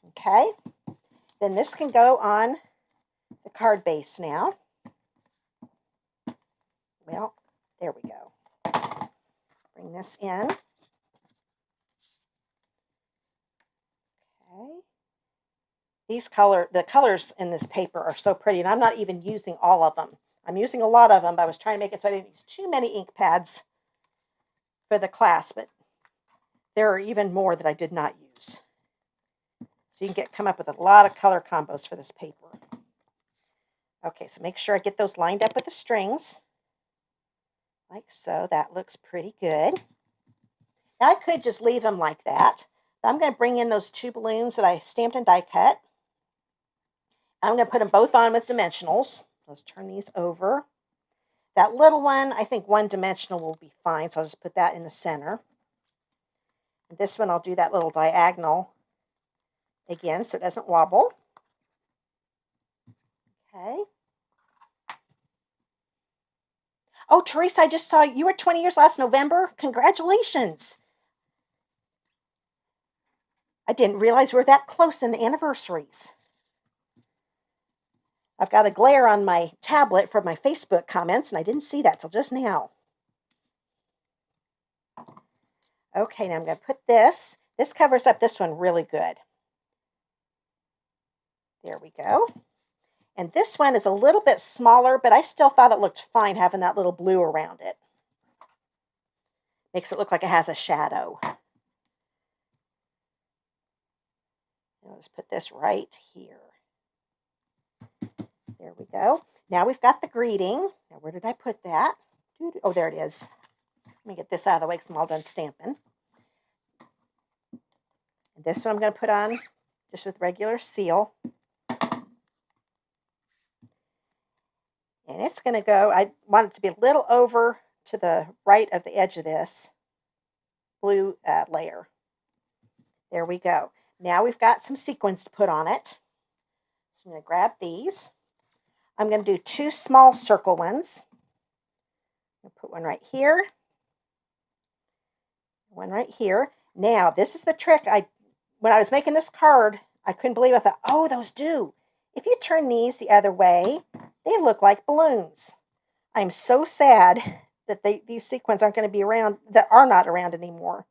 Okay. Then this can go on the card base now. Well, there we go. Bring this in. Okay. The colors in this paper are so pretty, and I'm not even using all of them. I'm using a lot of them, but I was trying to make it so I didn't use too many ink pads for the class, but there are even more that I did not use. So you can come up with a lot of color combos for this paper. Okay, so make sure I get those lined up with the strings. Like so. That looks pretty good. Now I could just leave them like that. But I'm going to bring in those two balloons that I stamped and die cut. I'm going to put them both on with dimensionals. Let's turn these over. That little one, I think one dimensional will be fine, so I'll just put that in the center. And this one, I'll do that little diagonal again so it doesn't wobble. Okay. Oh, Teresa, I just saw you were 20 years last November. Congratulations. I didn't realize we were that close in the anniversaries. I've got a glare on my tablet from my Facebook comments, and I didn't see that till just now. Okay, now I'm going to put this. This covers up this one really good. There we go. And this one is a little bit smaller, but I still thought it looked fine having that little blue around it. Makes it look like it has a shadow. I'll just put this right here. There we go. Now we've got the greeting. Now where did I put that? Oh, there it is. Let me get this out of the way because I'm all done stamping. And this one I'm going to put on just with regular seal. And it's going to go, I want it to be a little over to the right of the edge of this blue layer. There we go. Now we've got some sequins to put on it. So I'm going to grab these. I'm going to do two small circle ones. I'm going to put one right here. One right here. Now, this is the trick. When I was making this card, I couldn't believe it. I thought, oh, those do. If you turn these the other way, they look like balloons. I'm so sad that these sequins aren't going to be around, that are not around anymore.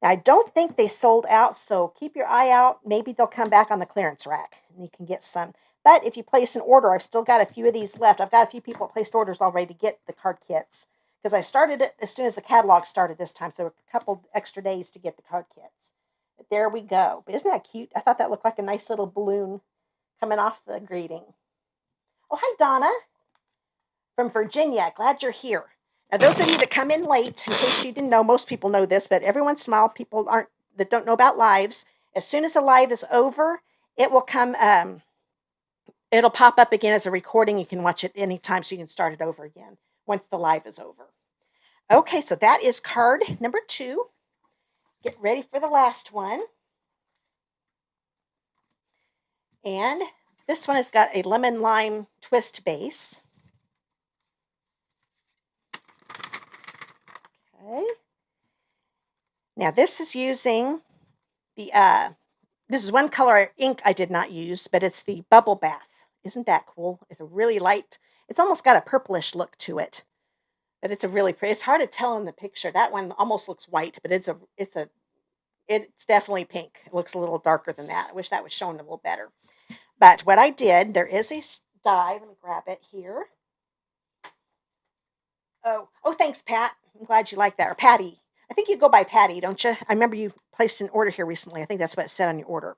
Now, I don't think they sold out, so keep your eye out. Maybe they'll come back on the clearance rack, and you can get some. But if you place an order, I've still got a few of these left. I've got a few people that placed orders already to get the card kits, because I started it as soon as the catalog started this time, so there were a couple extra days to get the card kits. But there we go. But isn't that cute? I thought that looked like a nice little balloon coming off the greeting. Oh, hi, Donna from Virginia. Glad you're here. Now, those of you that come in late, in case you didn't know, most people know this, but every once in a while, people that don't know about lives, as soon as the live is over, it will come, it'll pop up again as a recording. You can watch it anytime, so you can start it over again once the live is over. Okay, so that is card number 2. Get ready for the last one. And this one has got a lemon lime twist base. Okay. Now this is using the, this is one color ink I did not use, but it's the Bubble Bath. Isn't that cool? It's a really light, it's almost got a purplish look to it. But it's a really pretty. It's hard to tell in the picture. That one almost looks white, but it's definitely pink. It looks a little darker than that. I wish that was shown a little better. But what I did, there is a die. Let me grab it here. Oh, thanks, Pat. I'm glad you like that. Or Patty. I think you go by Patty, don't you? I remember you placed an order here recently. I think that's what it said on your order.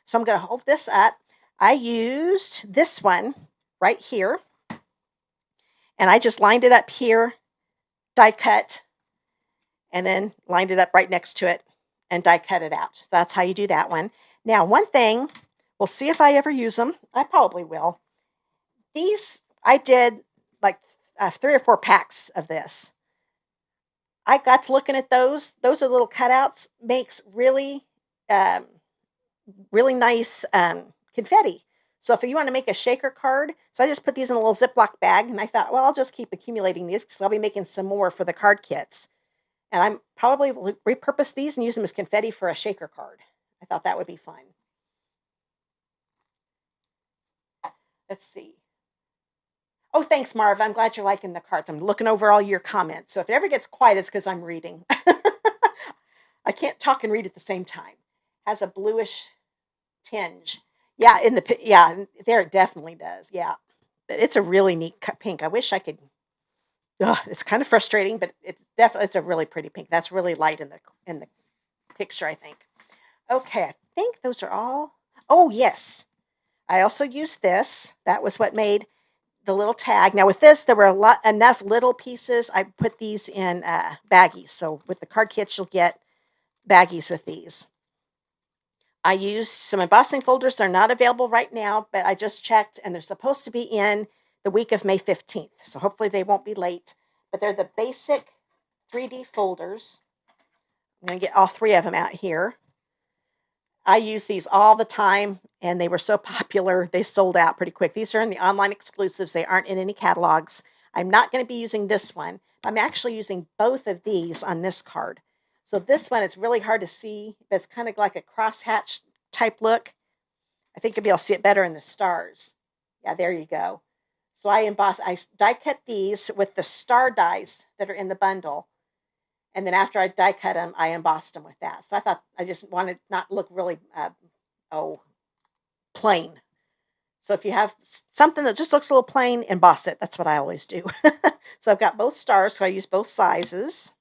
So I'm going to hold this up. I used this one right here. And I just lined it up here, die cut, and then lined it up right next to it and die cut it out. So that's how you do that one. Now, one thing, we'll see if I ever use them. I probably will. These, I did like 3 or 4 packs of this. I got to looking at those. Those are little cutouts. Makes really, really nice confetti. So if you want to make a shaker card, so I just put these in a little Ziploc bag, and I thought, well, I'll just keep accumulating these because I'll be making some more for the card kits. And I'm probably will repurpose these and use them as confetti for a shaker card. I thought that would be fun. Let's see. Oh, thanks, Marv. I'm glad you're liking the cards. I'm looking over all your comments. So if it ever gets quiet, it's because I'm reading. I can't talk and read at the same time. Has a bluish tinge. Yeah, there it definitely does. Yeah, but it's a really neat pink. I wish I could. It's kind of frustrating, but it's a really pretty pink. That's really light in the picture, I think. Okay, I think those are all. Oh yes, I also used this. That was what made the little tag. Now with this, there were enough little pieces. I put these in baggies. So with the card kits, you'll get baggies with these. I used some embossing folders. They're not available right now, but I just checked, and they're supposed to be in the week of May 15th. So hopefully they won't be late. But they're the basic 3D folders. I'm going to get all 3 of them out here. I use these all the time, and they were so popular, they sold out pretty quick. These are in the online exclusives. They aren't in any catalogs. I'm not going to be using this one. I'm actually using both of these on this card. So this one is really hard to see, but it's kind of like a crosshatch type look. I think you'll be able to see it better in the stars. Yeah, there you go. So I die cut these with the star dies that are in the bundle. And then after I die cut them, I embossed them with that. So I thought I just wanted not to look really, plain. So if you have something that just looks a little plain, emboss it. That's what I always do. So I've got both stars, so I use both sizes.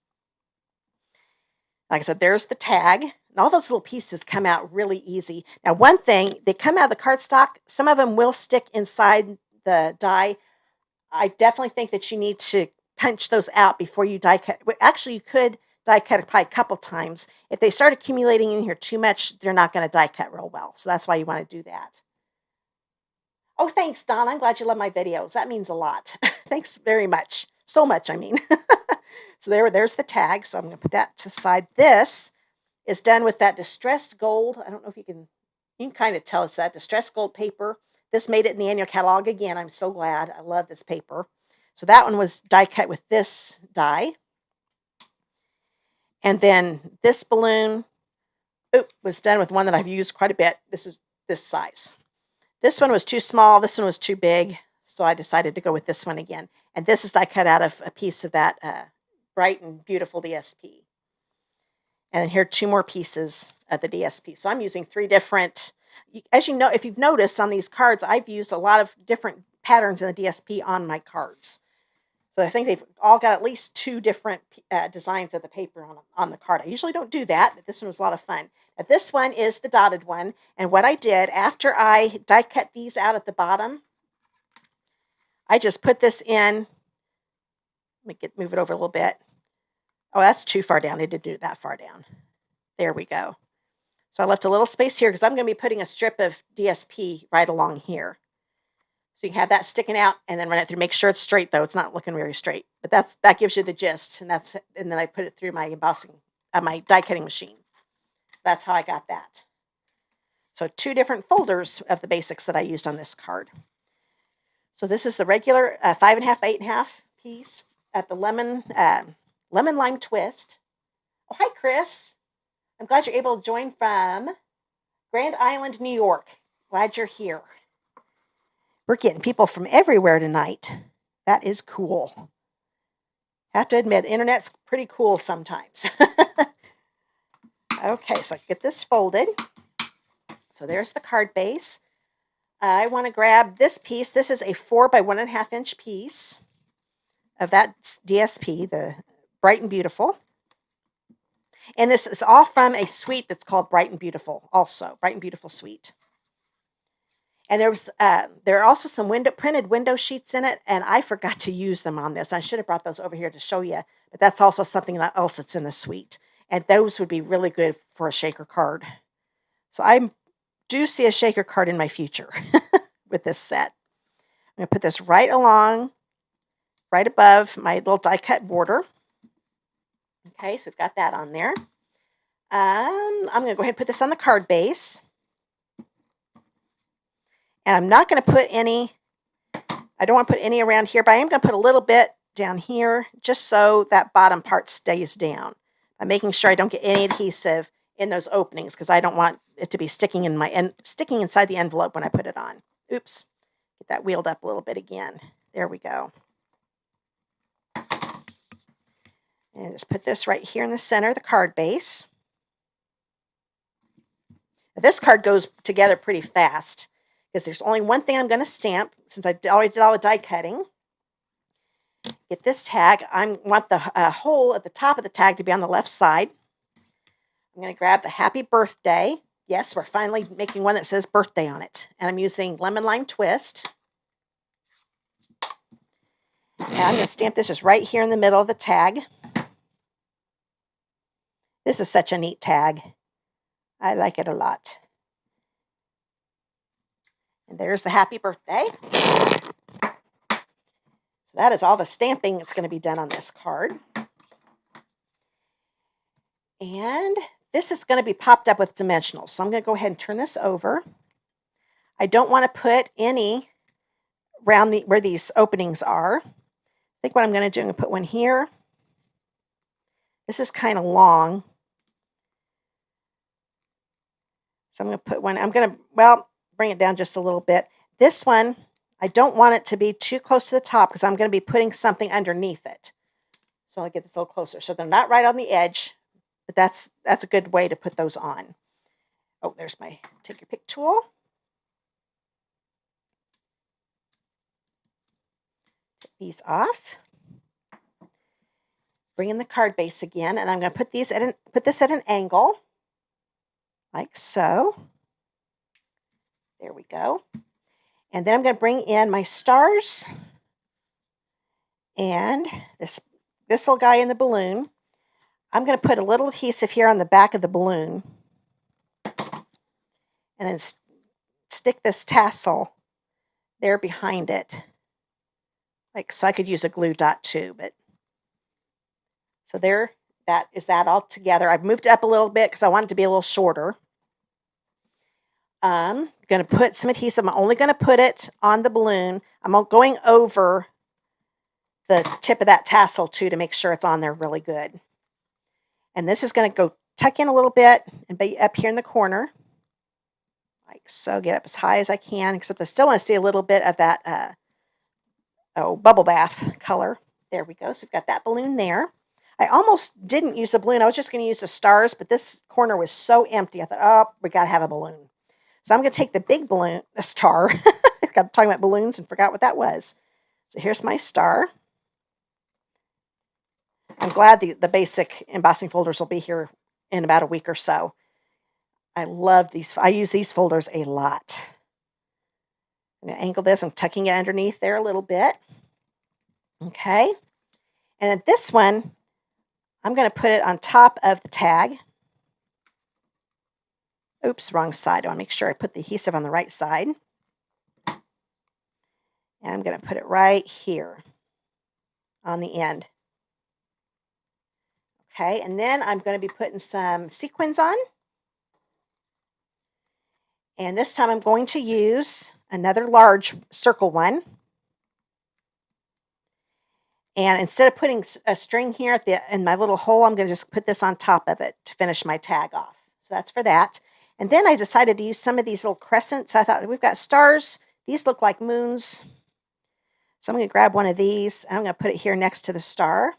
Like I said, there's the tag. And all those little pieces come out really easy. Now, one thing, they come out of the cardstock. Some of them will stick inside the die. I definitely think that you need to punch those out before you die cut. Actually, you could die cut probably a couple times. If they start accumulating in here too much, they're not going to die cut real well. So that's why you want to do that. Oh, thanks, Don. I'm glad you love my videos. That means a lot. Thanks very much. So much, I mean. So there's the tag. So I'm going to put that to the side. This is done with that distressed gold. I don't know if you can kind of tell it's that distressed gold paper. This made it in the annual catalog again. I'm so glad. I love this paper. So that one was die cut with this die. And then this balloon was done with one that I've used quite a bit. This is this size. This one was too small. This one was too big. So I decided to go with this one again. And this is die cut out of a piece of that bright and beautiful DSP. And then here are 2 more pieces of the DSP. So I'm using 3 different, as you know, if you've noticed on these cards, I've used a lot of different patterns in the DSP on my cards. So I think they've all got at least 2 different designs of the paper on the card. I usually don't do that, but this one was a lot of fun. Now, this one is the dotted one. And what I did, after I die cut these out at the bottom, I just put this in. Let me move it over a little bit. Oh, that's too far down. I didn't do it that far down. There we go. So I left a little space here because I'm going to be putting a strip of DSP right along here. So you can have that sticking out and then run it through. Make sure it's straight, though. It's not looking very straight. But that gives you the gist. And then I put it through my embossing, my die cutting machine. That's how I got that. So 2 different folders of the basics that I used on this card. So this is the regular 5.5 by 8.5 piece at the lemon lime twist. Oh, hi, Chris. I'm glad you're able to join from Grand Island, New York. Glad you're here. We're getting people from everywhere tonight. That is cool. Have to admit, the internet's pretty cool sometimes. Okay, so I get this folded. So there's the card base. I want to grab this piece. This is a 4 by 1.5 inch piece of that DSP, the Bright and Beautiful. And this is all from a suite that's called Bright and Beautiful, also Bright and Beautiful suite. And there are also some printed window sheets in it, and I forgot to use them on this. I should have brought those over here to show you, but that's also something else that's in the suite. And those would be really good for a shaker card. So I do see a shaker card in my future with this set. I'm going to put this right above my little die cut border. Okay, so we've got that on there. I'm going to go ahead and put this on the card base. And I'm not going to put any, I don't want to put any around here, but I am going to put a little bit down here just so that bottom part stays down. I'm making sure I don't get any adhesive in those openings because I don't want it to be sticking inside the envelope when I put it on. Oops. Get that wheeled up a little bit again. There we go. And just put this right here in the center of the card base. Now, this card goes together pretty fast because there's only one thing I'm going to stamp since I already did all the die cutting. Get this tag. I want the hole at the top of the tag to be on the left side. I'm going to grab the Happy Birthday. Yes, we're finally making one that says birthday on it. And I'm using Lemon Lime Twist. And I'm going to stamp this just right here in the middle of the tag. This is such a neat tag. I like it a lot. And there's the Happy Birthday. So that is all the stamping that's going to be done on this card. And this is going to be popped up with dimensionals. So I'm going to go ahead and turn this over. I don't want to put any around where these openings are. I think what I'm going to do, I'm going to put one here. This is kind of long. So I'm going to put one, bring it down just a little bit. This one, I don't want it to be too close to the top because I'm going to be putting something underneath it. So I'll get this a little closer. So they're not right on the edge, but that's a good way to put those on. Oh, there's my take your pick tool. Take these off. Bring in the card base again, and I'm going to put this at an angle, like so. There we go. And then I'm going to bring in my stars and this little guy in the balloon. I'm going to put a little adhesive here on the back of the balloon and then stick this tassel there behind it. Like so I could use a glue dot too, but so there, that is that all together. I've moved it up a little bit because I want it to be a little shorter. I'm going to put some adhesive. I'm only going to put it on the balloon. I'm going over the tip of that tassel too to make sure it's on there really good. And this is going to go tuck in a little bit and be up here in the corner. Like so, get up as high as I can, except I still want to see a little bit of that bubble bath color. There we go. So we've got that balloon there. I almost didn't use a balloon. I was just going to use the stars, but this corner was so empty. I thought, oh, we got to have a balloon. So I'm going to take the big balloon, a star. I got talking about balloons and forgot what that was. So here's my star. I'm glad the basic embossing folders will be here in about a week or so. I love these. I use these folders a lot. I'm going to angle this. I'm tucking it underneath there a little bit. Okay. And then this one, I'm going to put it on top of the tag. Oops, wrong side. I want to make sure I put the adhesive on the right side. And I'm going to put it right here on the end. Okay, and then I'm going to be putting some sequins on. And this time I'm going to use another large circle one. And instead of putting a string here in my little hole, I'm going to just put this on top of it to finish my tag off. So that's for that. And then I decided to use some of these little crescents. I thought we've got stars. These look like moons. So I'm going to grab one of these. And I'm going to put it here next to the star.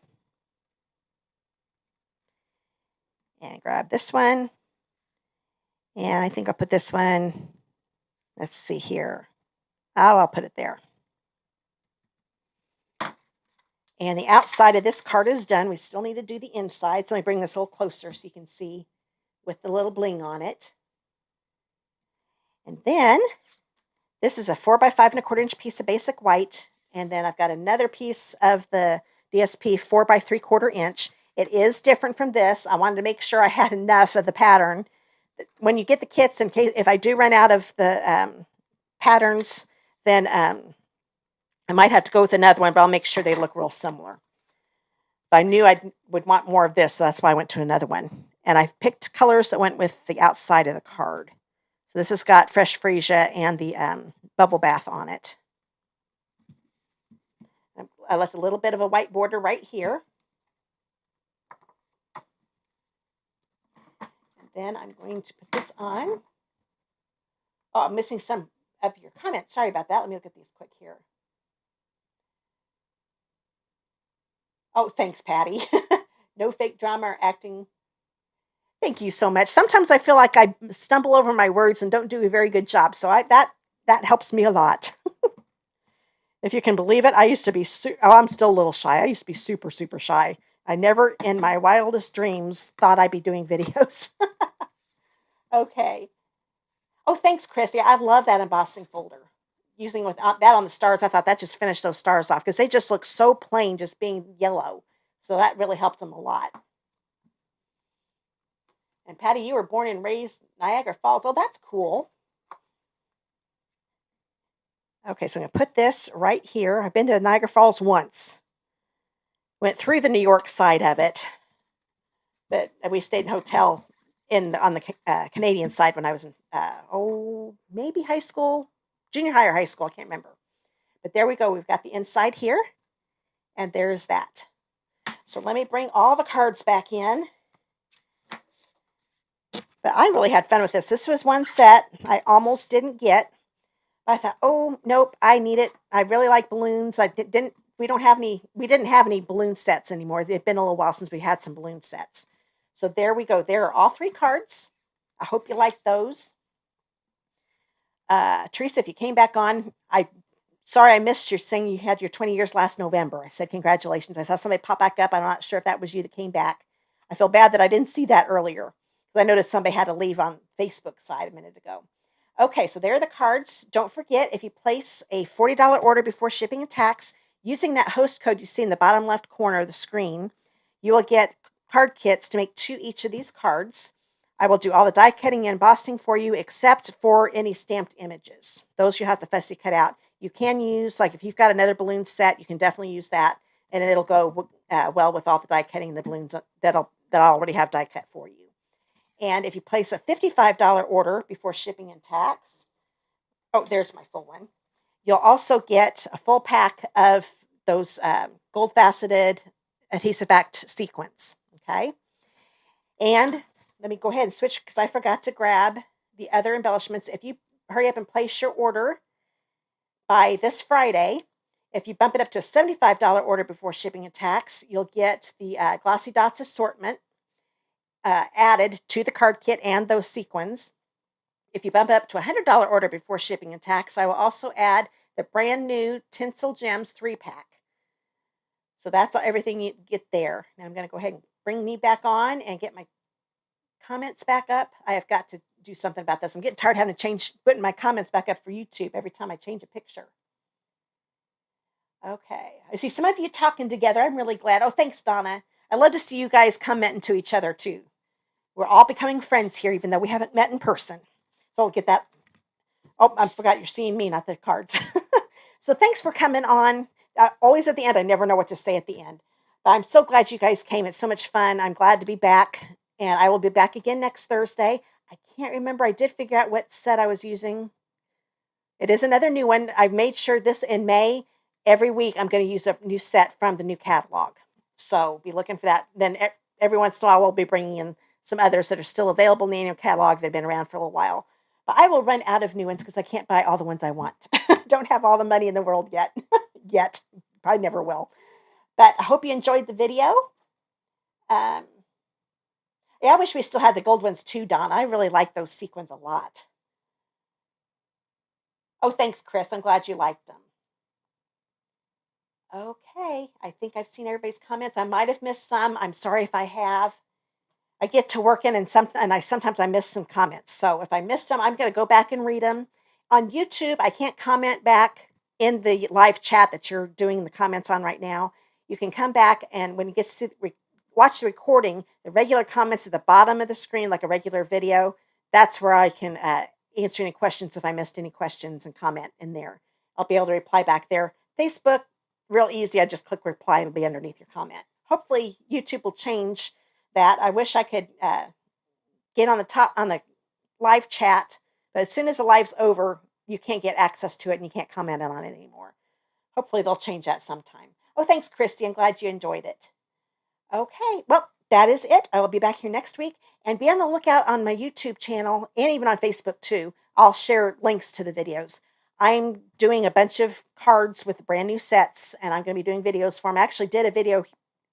And grab this one. And I think I'll put this one, let's see here. I'll put it there. And the outside of this card is done. We still need to do the inside. So let me bring this a little closer so you can see with the little bling on it. And then this is a 4x5 1/4 inch piece of basic white. And then I've got another piece of the DSP 4x3/4 inch. It is different from this. I wanted to make sure I had enough of the pattern. When you get the kits, in case if I do run out of the patterns, then I might have to go with another one, but I'll make sure they look real similar. But I knew I would want more of this, so that's why I went to another one. And I picked colors that went with the outside of the card. So this has got Fresh Freesia and the Bubble Bath on it. I left a little bit of a white border right here. And then I'm going to put this on. Oh, I'm missing some of your comments. Sorry about that. Let me look at these quick here. Oh, thanks, Patty. No fake drama or acting. Thank you so much. Sometimes I feel like I stumble over my words and don't do a very good job. So that helps me a lot. If you can believe it, I used to be, I'm still a little shy. I used to be super, super shy. I never in my wildest dreams thought I'd be doing videos. Okay. Oh, thanks, Christy. I love that embossing folder. Using with that on the stars, I thought that just finished those stars off because they just look so plain just being yellow. So that really helped them a lot. And Patty, you were born and raised Niagara Falls. Oh, that's cool. Okay, so I'm going to put this right here. I've been to Niagara Falls once. Went through the New York side of it. But we stayed in a hotel on the Canadian side when I was in, maybe high school. Junior high or high school, I can't remember. But there we go. We've got the inside here. And there's that. So let me bring all the cards back in. But I really had fun with this. This was one set I almost didn't get. I thought, oh, nope, I need it. I really like balloons. We didn't have any balloon sets anymore. It's been a little while since we had some balloon sets. So there we go. There are all 3 cards. I hope you like those. Teresa, if you came back on, sorry I missed you saying you had your 20 years last November. I said congratulations. I saw somebody pop back up. I'm not sure if that was you that came back. I feel bad that I didn't see that earlier because I noticed somebody had to leave on Facebook side a minute ago. Okay, so there are the cards. Don't forget, if you place a $40 order before shipping and tax, using that host code you see in the bottom left corner of the screen, you will get card kits to make 2 each of these cards. I will do all the die cutting and embossing for you except for any stamped images. Those you have to fussy cut out. You can use, like if you've got another balloon set, you can definitely use that, and it'll go well with all the die cutting and the balloons that I already have die cut for you. And if you place a $55 order before shipping and tax, oh, there's my full one. You'll also get a full pack of those Gold Faceted Adhesive-Backed Sequins, okay? And let me go ahead and switch because I forgot to grab the other embellishments. If you hurry up and place your order by this Friday, if you bump it up to a $75 order before shipping and tax, you'll get the Glossy Dots assortment added to the card kit and those sequins. If you bump it up to a $100 order before shipping and tax, I will also add the brand new Tinsel Gems 3-pack. So that's everything you get there. Now I'm going to go ahead and bring me back on and get my comments back up. I have got to do something about this. I'm getting tired of having to putting my comments back up for YouTube every time I change a picture. Okay. I see some of you talking together. I'm really glad. Oh, thanks, Donna. I love to see you guys commenting to each other, too. We're all becoming friends here, even though we haven't met in person. So I'll get that. Oh, I forgot you're seeing me, not the cards. So thanks for coming on. Always at the end, I never know what to say at the end. But I'm so glad you guys came. It's so much fun. I'm glad to be back. And I will be back again next Thursday. I can't remember. I did figure out what set I was using. It is another new one. I've made sure this in May. Every week, I'm going to use a new set from the new catalog. So be looking for that. Then every once in a while, we'll be bringing in some others that are still available in the annual catalog that have been around for a little while. But I will run out of new ones because I can't buy all the ones I want. Don't have all the money in the world yet. Yet. Probably never will. But I hope you enjoyed the video. Yeah, I wish we still had the gold ones too, Don. I really like those sequins a lot. Oh, thanks, Chris. I'm glad you liked them. Okay, I think I've seen everybody's comments. I might have missed some. I'm sorry if I have. I get to working and I sometimes I miss some comments. So if I missed them, I'm going to go back and read them. On YouTube, I can't comment back in the live chat that you're doing the comments on right now. You can come back and when you get to watch the recording, the regular comments at the bottom of the screen, like a regular video, that's where I can answer any questions if I missed any questions and comment in there. I'll be able to reply back there. Facebook, real easy. I just click reply and it'll be underneath your comment. Hopefully, YouTube will change that. I wish I could get on the top on the live chat, but as soon as the live's over, you can't get access to it and you can't comment on it anymore. Hopefully, they'll change that sometime. Oh, thanks, Christy. I'm glad you enjoyed it. Okay, well, that is it. I will be back here next week and be on the lookout on my YouTube channel and even on Facebook too. I'll share links to the videos. I'm doing a bunch of cards with brand new sets and I'm going to be doing videos for them. I actually did a video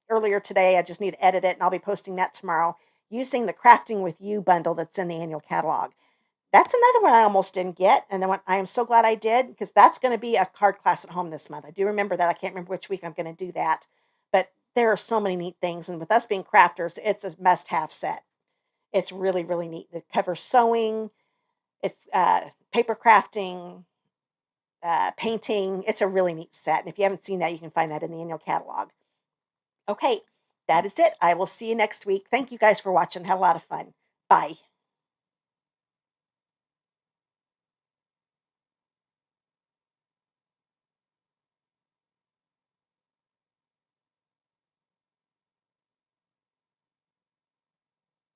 earlier today. I just need to edit it and I'll be posting that tomorrow using the Crafting with You bundle that's in the annual catalog. That's another one I almost didn't get, and then I am so glad I did because that's going to be a card class at home this month. I do remember that. I can't remember which week I'm going to do that, but there are so many neat things, and with us being crafters, it's a must-have set. It's really, really neat. It covers sewing, it's paper crafting, painting. It's a really neat set, and if you haven't seen that, you can find that in the annual catalog. Okay, that is it. I will see you next week. Thank you guys for watching. Had a lot of fun. Bye.